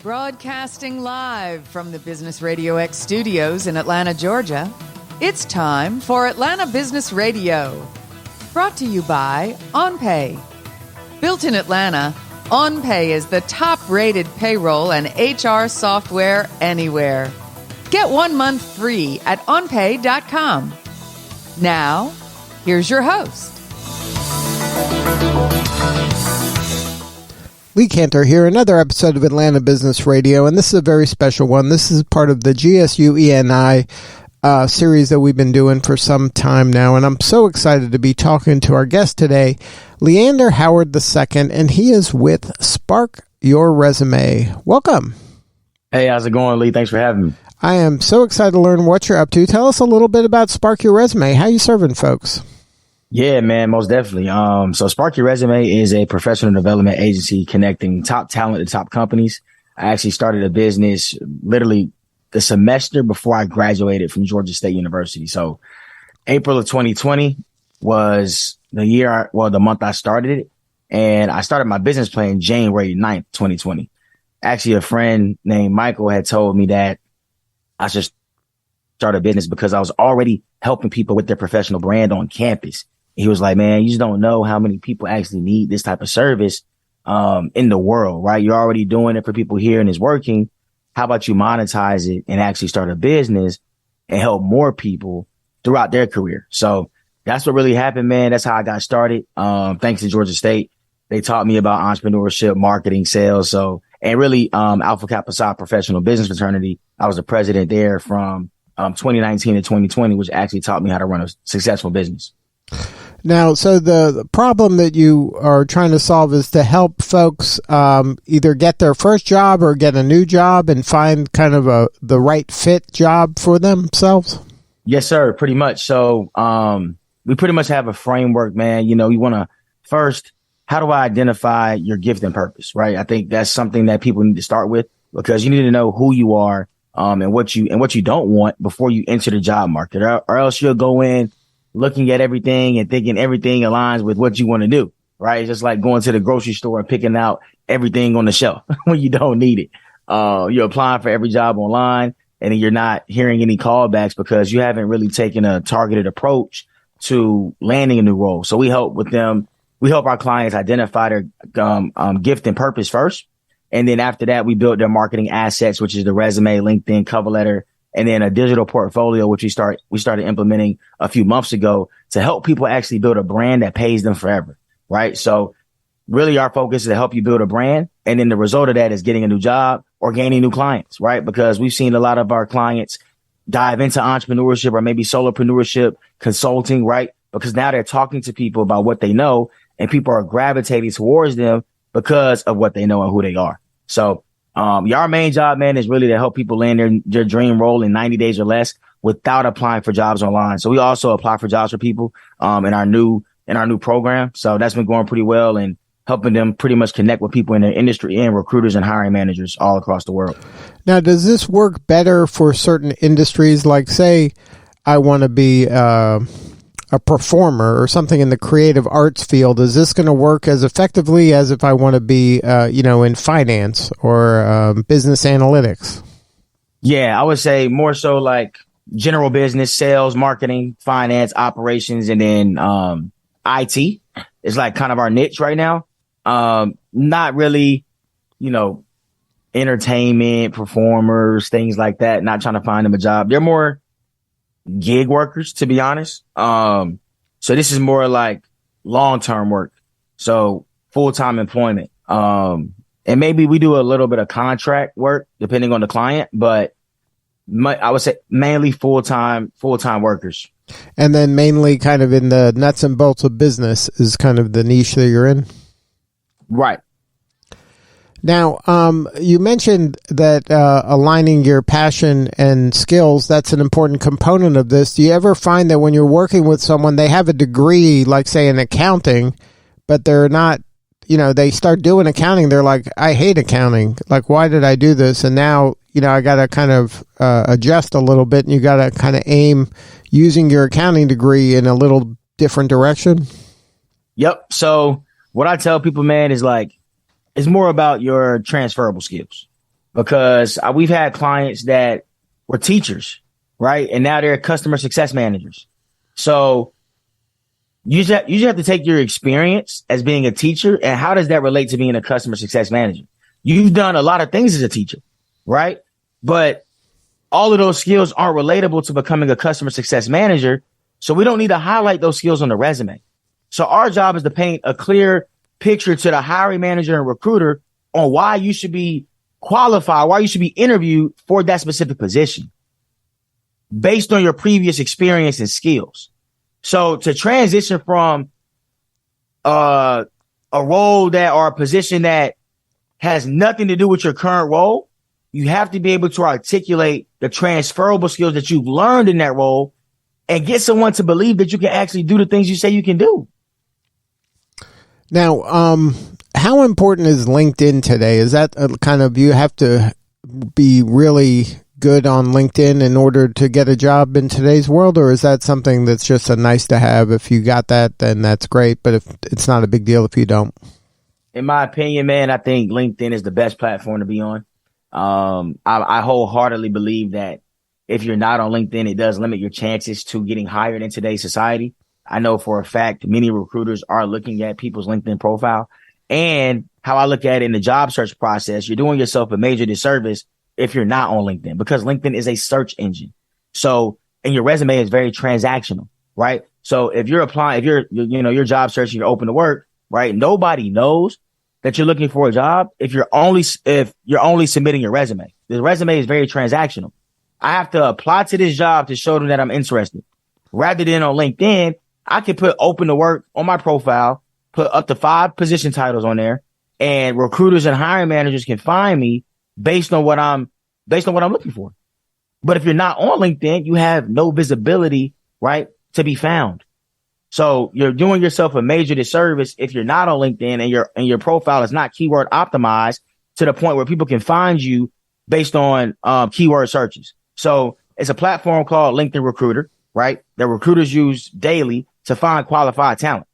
Broadcasting live from the Business RadioX studios in Atlanta, Georgia, it's time for Atlanta Business Radio. Brought to you by OnPay. Built in Atlanta, OnPay is the top-rated payroll and HR software anywhere. Get 1 month free at onpay.com. Now, here's your host. Lee Cantor here, another episode of Atlanta Business Radio, and this is a very special one. This is part of the GSU E&I series that we've been doing for some time now, and I'm so excited to be talking to our guest today, Leander Howard II, and he is with Spark Your Resume. Welcome. Hey, how's it going, Lee? Thanks for having me. I am so excited to learn what you're up to. Tell us a little bit about Spark Your Resume. How you serving folks? Yeah, man, most definitely. So Spark Your Resume is a professional development agency connecting top talent to top companies. I actually started a business literally the semester before I graduated from Georgia State University. So April of 2020 was the month I started it. And I started my business plan January 9th, 2020. Actually, a friend named Michael had told me that I should start a business because I was already helping people with their professional brand on campus. He was like, man, you just don't know how many people actually need this type of service in the world, right? You're already doing it for people here and it's working. How about you monetize it and actually start a business and help more people throughout their career? So that's what really happened, man. That's how I got started. Thanks to Georgia State. They taught me about entrepreneurship, marketing, sales. So, and really, Alpha Kappa Psi Professional Business Fraternity. I was the president there from 2019 to 2020, which actually taught me how to run a successful business. Now, so the problem that you are trying to solve is to help folks either get their first job or get a new job and find kind of the right fit job for themselves? Yes, sir, pretty much. So we pretty much have a framework, man. You know, you want to first, how do I identify your gift and purpose, right? I think that's something that people need to start with because you need to know who you are and what you don't want before you enter the job market, or else you'll go in looking at everything and thinking everything aligns with what you want to do, right? It's just like going to the grocery store and picking out everything on the shelf when you don't need it. You're applying for every job online and then you're not hearing any callbacks because you haven't really taken a targeted approach to landing a new role. So we help with them. We help our clients identify their gift and purpose first. And then after that, we build their marketing assets, which is the resume, LinkedIn, cover letter, and then a digital portfolio, which we started implementing a few months ago to help people actually build a brand that pays them forever, right? So really our focus is to help you build a brand. And then the result of that is getting a new job or gaining new clients, right? Because we've seen a lot of our clients dive into entrepreneurship or maybe solopreneurship, consulting, right? Because now they're talking to people about what they know and people are gravitating towards them because of what they know and who they are. So our main job, man, is really to help people land their dream role in 90 days or less without applying for jobs online. So we also apply for jobs for people in our new program. So that's been going pretty well and helping them pretty much connect with people in their industry and recruiters and hiring managers all across the world. Now, does this work better for certain industries? Like, say, I want to be a performer or something in the creative arts field. Is this going to work as effectively as if I want to be, in finance or business analytics? Yeah, I would say more so like general business, sales, marketing, finance, operations, and then IT is like kind of our niche right now. Not really, entertainment, performers, things like that. Not trying to find them a job. They're more gig workers, to be honest. So this is more like long-term work. So full-time employment. And maybe we do a little bit of contract work depending on the client, but I would say mainly full-time workers. And then mainly kind of in the nuts and bolts of business is kind of the niche that you're in. Right. Now, you mentioned that aligning your passion and skills, that's an important component of this. Do you ever find that when you're working with someone, they have a degree, like, say, in accounting, but they're not, they start doing accounting. They're like, I hate accounting. Like, why did I do this? And now, I got to kind of adjust a little bit, and you got to kind of aim using your accounting degree in a little different direction. Yep. So what I tell people, man, is like, it's more about your transferable skills. because we've had clients that were teachers, right? And now they're customer success managers. So you just have to take your experience as being a teacher and how does that relate to being a customer success manager? You've done a lot of things as a teacher, right? But all of those skills aren't relatable to becoming a customer success manager. So we don't need to highlight those skills on the resume. So our job is to paint a clear picture to the hiring manager and recruiter on why you should be qualified, why you should be interviewed for that specific position based on your previous experience and skills. So to transition from a role that or a position that has nothing to do with your current role, you have to be able to articulate the transferable skills that you've learned in that role and get someone to believe that you can actually do the things you say you can do. Now, how important is LinkedIn today? Is that kind of, you have to be really good on LinkedIn in order to get a job in today's world, or is that something that's just a nice to have? If you got that, then that's great, but if it's not a big deal if you don't. In my opinion, man, I think LinkedIn is the best platform to be on. I wholeheartedly believe that if you're not on LinkedIn, it does limit your chances to getting hired in today's society. I know for a fact many recruiters are looking at people's LinkedIn profile, and how I look at it in the job search process, you're doing yourself a major disservice if you're not on LinkedIn, because LinkedIn is a search engine. So, and your resume is very transactional, right? So if you're applying, if you're job searching, you're open to work, right? Nobody knows that you're looking for a job if you're only submitting your resume. The resume is very transactional. I have to apply to this job to show them that I'm interested. Rather than on LinkedIn, I can put open to work on my profile, put up to 5 position titles on there, and recruiters and hiring managers can find me based on what I'm looking for. But if you're not on LinkedIn, you have no visibility, right, to be found. So you're doing yourself a major disservice if you're not on LinkedIn and your profile is not keyword optimized to the point where people can find you based on keyword searches. So it's a platform called LinkedIn Recruiter, right, that recruiters use daily to find qualified talent.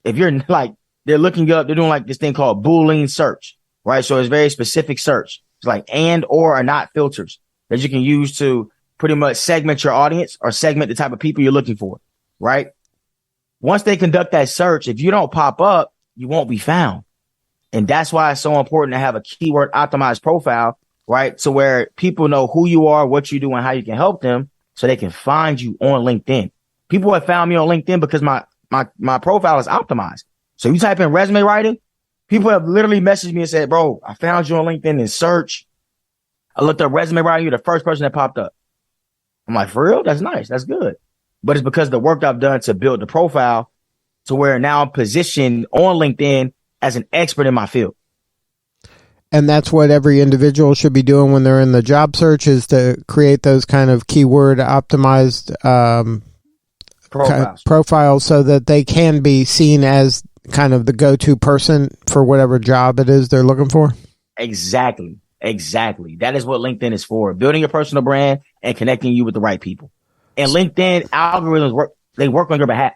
If you're like, they're looking up, they're doing like this thing called Boolean search, right? So it's very specific search. It's like and or are not filters that you can use to pretty much segment your audience or segment the type of people you're looking for, right? Once they conduct that search, if you don't pop up, you won't be found. And that's why it's so important to have a keyword optimized profile, right? So where people know who you are, what you do, and how you can help them so they can find you on LinkedIn. People have found me on LinkedIn because my profile is optimized. So you type in resume writing, people have literally messaged me and said, bro, I found you on LinkedIn in search. I looked up resume writing, you're the first person that popped up. I'm like, for real? That's nice. That's good. But it's because of the work I've done to build the profile to where now I'm positioned on LinkedIn as an expert in my field. And that's what every individual should be doing when they're in the job search, is to create those kind of keyword optimized profiles so that they can be seen as kind of the go-to person for whatever job it is they're looking for. Exactly. That is what LinkedIn is for, building your personal brand and connecting you with the right people. And LinkedIn algorithms work on your behalf.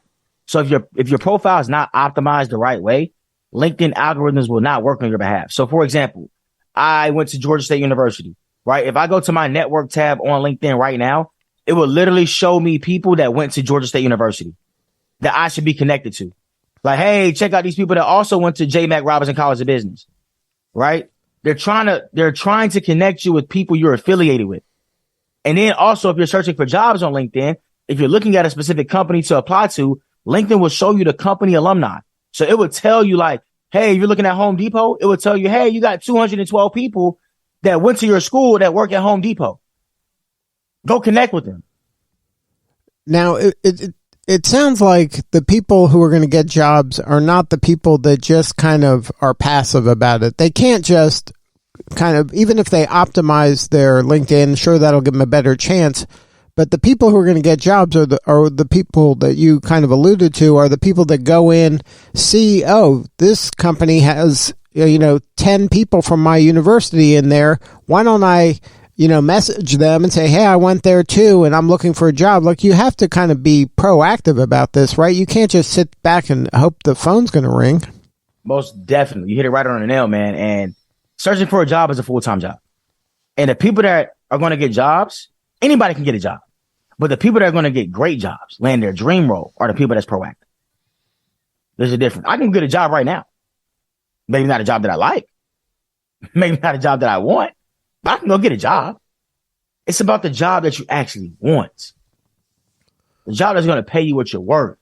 So if your profile is not optimized the right way, LinkedIn algorithms will not work on your behalf. So for example, I went to Georgia State University, right? If I go to my network tab on LinkedIn right now, it will literally show me people that went to Georgia State University that I should be connected to. Like, hey, check out these people that also went to J. Mac Robinson College of Business, right? They're trying to connect you with people you're affiliated with. And then also, if you're searching for jobs on LinkedIn, if you're looking at a specific company to apply to, LinkedIn will show you the company alumni. So it would tell you like, hey, if you're looking at Home Depot, it would tell you, hey, you got 212 people that went to your school that work at Home Depot. Go connect with them. Now, it sounds like the people who are going to get jobs are not the people that just kind of are passive about it. They can't just kind of, even if they optimize their LinkedIn, sure, that'll give them a better chance. But the people who are going to get jobs are the people that you kind of alluded to, are the people that go in, see, oh, this company has, 10 people from my university in there. Why don't I, message them and say, hey, I went there too, and I'm looking for a job. Like, you have to kind of be proactive about this, right? You can't just sit back and hope the phone's going to ring. Most definitely. You hit it right on the nail, man. And searching for a job is a full-time job. And the people that are going to get jobs, anybody can get a job. But the people that are going to get great jobs, land their dream role, are the people that's proactive. There's a difference. I can get a job right now. Maybe not a job that I like. Maybe not a job that I want. But I can go get a job. It's about the job that you actually want. The job that's going to pay you what you're worth.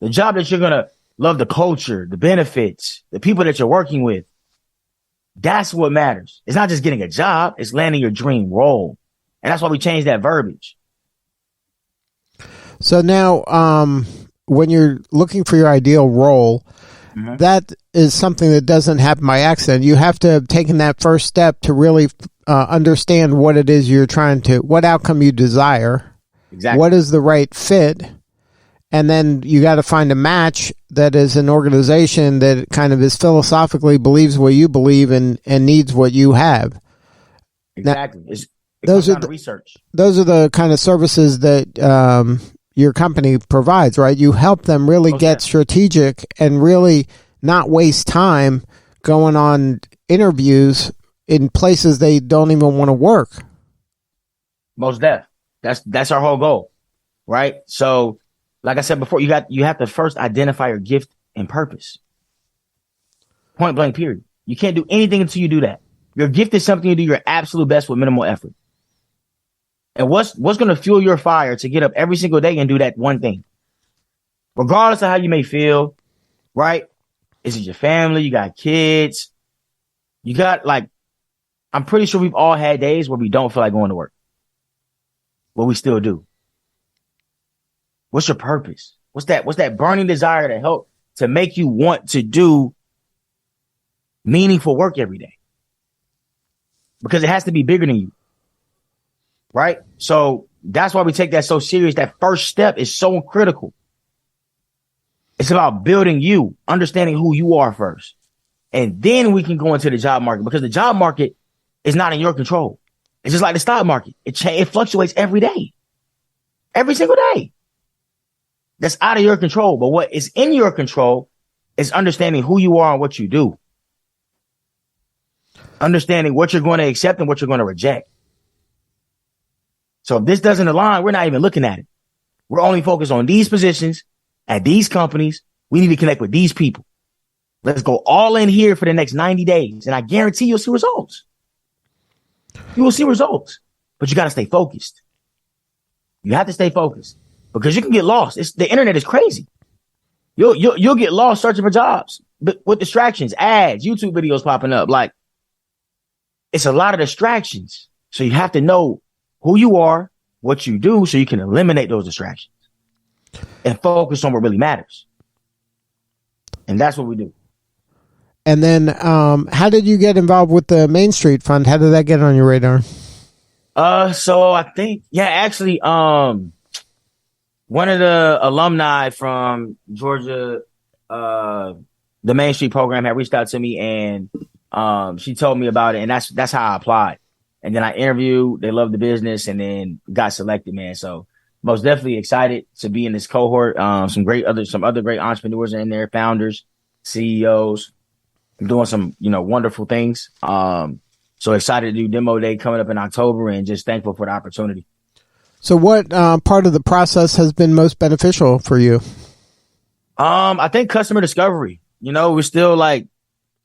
The job that you're going to love the culture, the benefits, the people that you're working with. That's what matters. It's not just getting a job. It's landing your dream role. And that's why we changed that verbiage. So now, when you're looking for your ideal role, that is something that doesn't happen by accident. You have to have taken that first step to really understand what it is you're what outcome you desire. Exactly. What is the right fit? And then you got to find a match that is an organization that kind of is philosophically believes what you believe and needs what you have. Exactly. Now, those are the research. Those are the kind of services that your company provides, right? You help them really get strategic and really not waste time going on interviews in places they don't even want to work. Most def. That's our whole goal, right? So, like I said before, you have to first identify your gift and purpose. Point blank, period. You can't do anything until you do that. Your gift is something you do your absolute best with minimal effort. And what's going to fuel your fire to get up every single day and do that one thing? Regardless of how you may feel, right? Is it your family? You got kids? You got I'm pretty sure we've all had days where we don't feel like going to work. But we still do. What's your purpose? What's that burning desire to help to make you want to do meaningful work every day? Because it has to be bigger than you. Right? So that's why we take that so serious. That first step is so critical. It's about building you, understanding who you are first. And then we can go into the job market, because the job market is not in your control. It's just like the stock market. It fluctuates every day. Every single day. That's out of your control. But what is in your control is understanding who you are and what you do. Understanding what you're going to accept and what you're going to reject. So if this doesn't align, we're not even looking at it. We're only focused on these positions at these companies. We need to connect with these people. Let's go all in here for the next 90 days. And I guarantee you'll see results. You will see results, but you got to stay focused. You have to stay focused because you can get lost. The internet is crazy. You'll get lost searching for jobs, but with distractions, ads, YouTube videos popping up. It's a lot of distractions. So you have to know who you are, what you do, so you can eliminate those distractions and focus on what really matters. And that's what we do. And then how did you get involved with the Main Street Fund? How did that get on your radar? So I think, actually, one of the alumni from Georgia, the Main Street program had reached out to me, and she told me about it, and that's how I applied. And then I interviewed, they loved the business, and then got selected, man. So most definitely excited to be in this cohort. Some other great entrepreneurs are in there, founders, CEOs, doing some, wonderful things. So excited to do demo day coming up in October, and just thankful for the opportunity. So what part of the process has been most beneficial for you? I think customer discovery. We're still I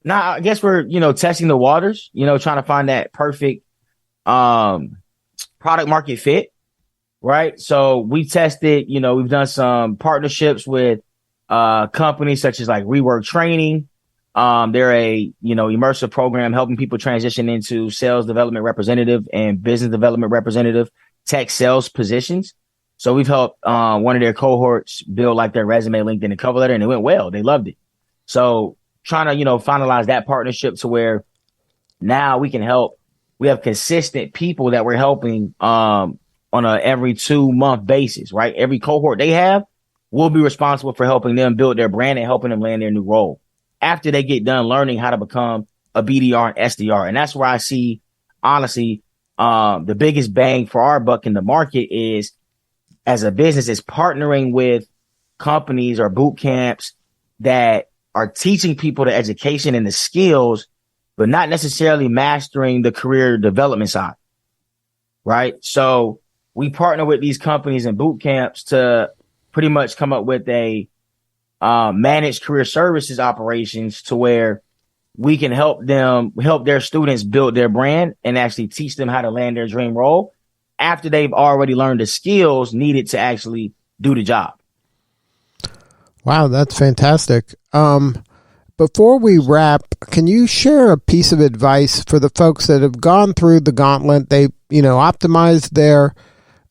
guess we're, testing the waters, trying to find that perfect product market fit. Right. So we tested, we've done some partnerships with companies such as Rework Training. They're a, immersive program helping people transition into sales development representative and business development representative tech sales positions. So we've helped one of their cohorts build their resume, LinkedIn, and cover letter, and it went well. They loved it. So trying to, finalize that partnership to where now we can help. We have consistent people that we're helping on a every 2-month basis, right? Every cohort they have, we'll be responsible for helping them build their brand and helping them land their new role after they get done learning how to become a BDR and SDR. And that's where I see, honestly, the biggest bang for our buck in the market is, as a business, is partnering with companies or boot camps that are teaching people the education and the skills but not necessarily mastering the career development side. Right. So we partner with these companies and boot camps to pretty much come up with a managed career services operations to where we can help their students build their brand and actually teach them how to land their dream role after they've already learned the skills needed to actually do the job. Wow, that's fantastic. Before we wrap, can you share a piece of advice for the folks that have gone through the gauntlet? They, optimized their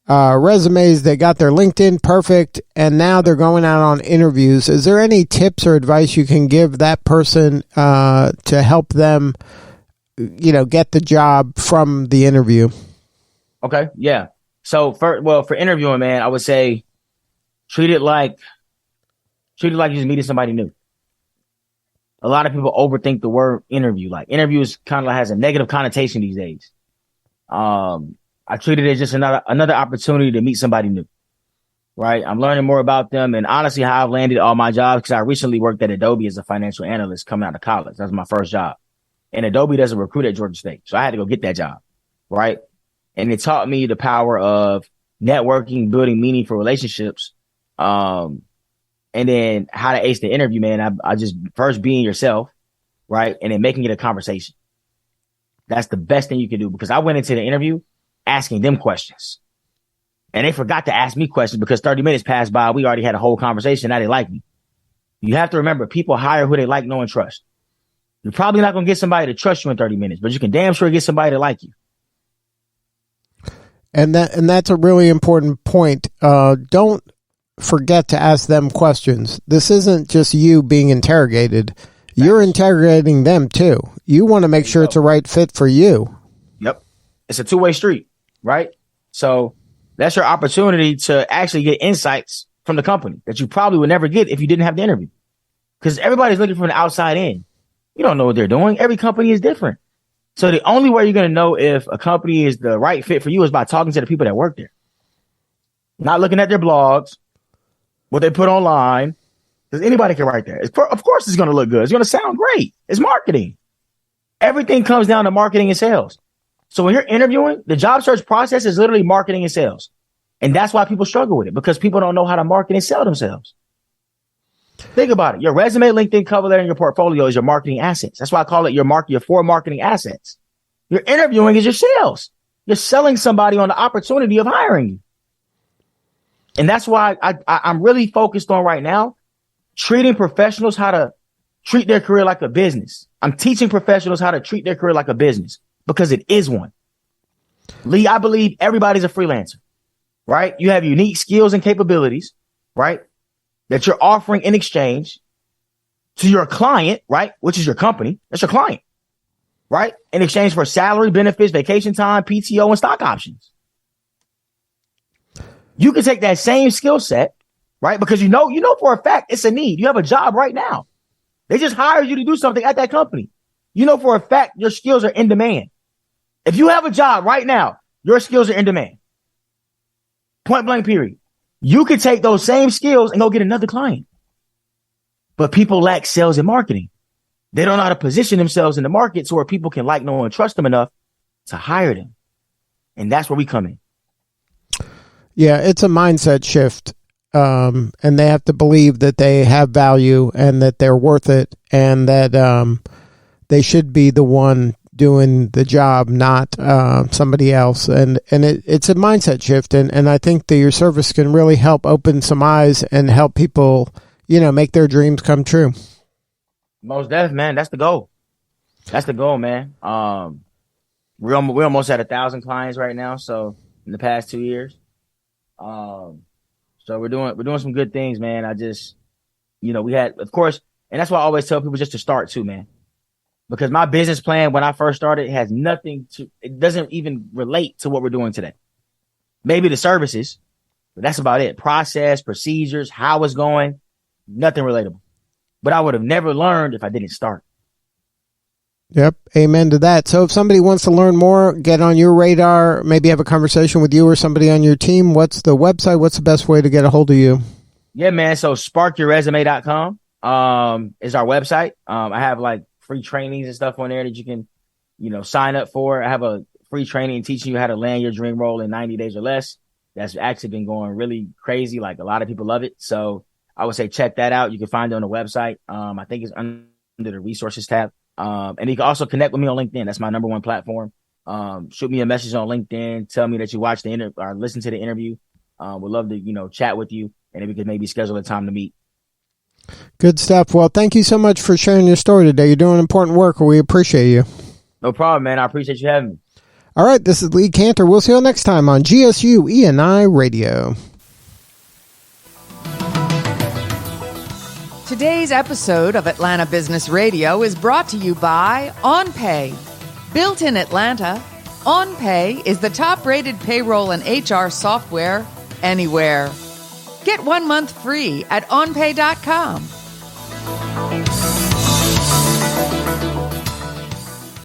resumes, they got their LinkedIn perfect, and now they're going out on interviews. Is there any tips or advice you can give that person to help them, get the job from the interview? Okay, yeah. So for interviewing, man, I would say treat it like you're just meeting somebody new. A lot of people overthink the word interview. Like interview is kind of has a negative connotation these days. I treat it as just another opportunity to meet somebody new, right? I'm learning more about them, and honestly, how I've landed all my jobs, because I recently worked at Adobe as a financial analyst coming out of college. That was my first job, and Adobe doesn't recruit at Georgia State, so I had to go get that job, right? And it taught me the power of networking, building meaningful relationships, and then how to ace the interview, man. I just first being yourself, right, and then making it a conversation. That's the best thing you can do, because I went into the interview asking them questions, and they forgot to ask me questions because 30 minutes passed by. We already had a whole conversation. Now they like me. You have to remember, people hire who they like, know, and trust. You're probably not going to get somebody to trust you in 30 minutes, but you can damn sure get somebody to like you. And that's a really important point. Don't forget to ask them questions. This isn't just you being interrogated. You're interrogating them too. You want to make sure it's a right fit for you. Yep. It's a two-way street, right? So that's your opportunity to actually get insights from the company that you probably would never get if you didn't have the interview. Because everybody's looking from the outside in. You don't know what they're doing. Every company is different. So the only way you're going to know if a company is the right fit for you is by talking to the people that work there. Not looking at their blogs, what they put online, because anybody can write that. Of course it's going to look good. It's going to sound great. It's marketing. Everything comes down to marketing and sales. So when you're interviewing, the job search process is literally marketing and sales. And that's why people struggle with it, because people don't know how to market and sell themselves. Think about it. Your resume, LinkedIn, cover letter, and your portfolio is your marketing assets. That's why I call it your four marketing assets. Your interviewing is your sales. You're selling somebody on the opportunity of hiring you. And that's why I'm really focused on right now, treating professionals how to treat their career like a business. I'm teaching professionals how to treat their career like a business, because it is one. Lee, I believe everybody's a freelancer, right? You have unique skills and capabilities, right, that you're offering in exchange to your client, right, which is your company. That's your client, right, in exchange for salary, benefits, vacation time, PTO, and stock options. You can take that same skill set, right, because you know for a fact it's a need. You have a job right now. They just hired you to do something at that company. You know for a fact your skills are in demand. If you have a job right now, your skills are in demand. Point blank, period. You could take those same skills and go get another client. But people lack sales and marketing. They don't know how to position themselves in the market so where people can like, know, and trust them enough to hire them. And that's where we come in. Yeah, it's a mindset shift. And they have to believe that they have value and that they're worth it, and that they should be the one doing the job, not somebody else. And it's a mindset shift. And I think that your service can really help open some eyes and help people, make their dreams come true. Most definitely, man. That's the goal. That's the goal, man. We're almost at 1,000 clients right now. So in the past 2 years, so we're doing some good things, man. I just, we had, of course, and that's why I always tell people just to start too, man. Because my business plan when I first started it doesn't even relate to what we're doing today. Maybe the services, but that's about it. Process, procedures, how it's going, nothing relatable. But I would have never learned if I didn't start. Yep. Amen to that. So if somebody wants to learn more, get on your radar, maybe have a conversation with you or somebody on your team, what's the website? What's the best way to get a hold of you? Yeah, man. So sparkyourresume.com is our website. I have like free trainings and stuff on there that you can, sign up for. I have a free training teaching you how to land your dream role in 90 days or less. That's actually been going really crazy. Like, a lot of people love it. So I would say check that out. You can find it on the website. I think it's under the resources tab. And you can also connect with me on LinkedIn. That's my number one platform. Shoot me a message on LinkedIn. Tell me that you watched the interview or listen to the interview. Would love to, chat with you, and then we could maybe schedule a time to meet. Good stuff. Well, thank you so much for sharing your story today. You're doing important work. We appreciate you. No problem, man. I appreciate you having me. All right. This is Lee Cantor. We'll see you next time on GSU E&I Radio. Today's episode of Atlanta Business Radio is brought to you by OnPay. Built in Atlanta, OnPay is the top-rated payroll and HR software anywhere. Get 1 month free at onpay.com.